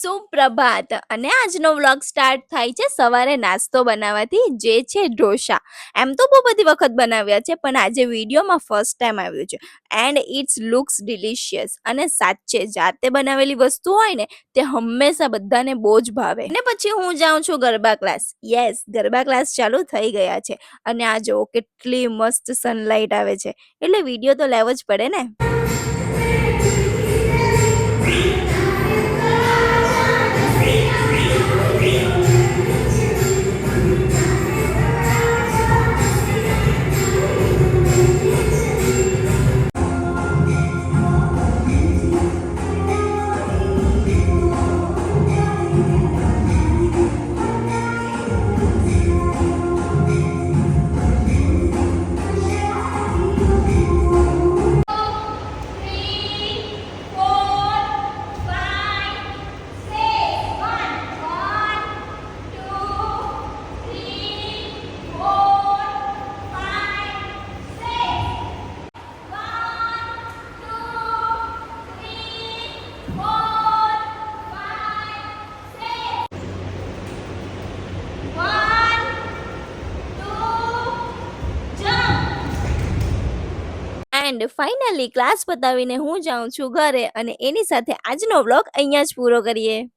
સુપ્રભાત અને આજનો vlog start થાય છે સવારે નાસ્તો બનાવવાથી, જે છે ઢોસા. એમ તો બહુ બધી વખત બનાવ્યા છે, પણ આજે વિડીયોમાં ફર્સ્ટ ટાઈમ આવ્યું છે. And it's looks delicious. અને સાચે જાતે બનાવેલી વસ્તુ હોય ને તે હંમેશા બધાને બહુ જ ભાવે. અને પછી હું જાઉં છું garba class. Yes, garba class ચાલુ થઈ ગયા છે. અને આ જો કેટલી મસ્ત સનલાઇટ આવે છે, એટલે વિડીયો તો લેવો જ પડે ને. એન્ડ ફાઇનલી ક્લાસ પતાવીને હું જાઉં છું ઘરે, અને એની સાથે આજનો વ્લોગ અહીંયા જ પૂરો કરીએ.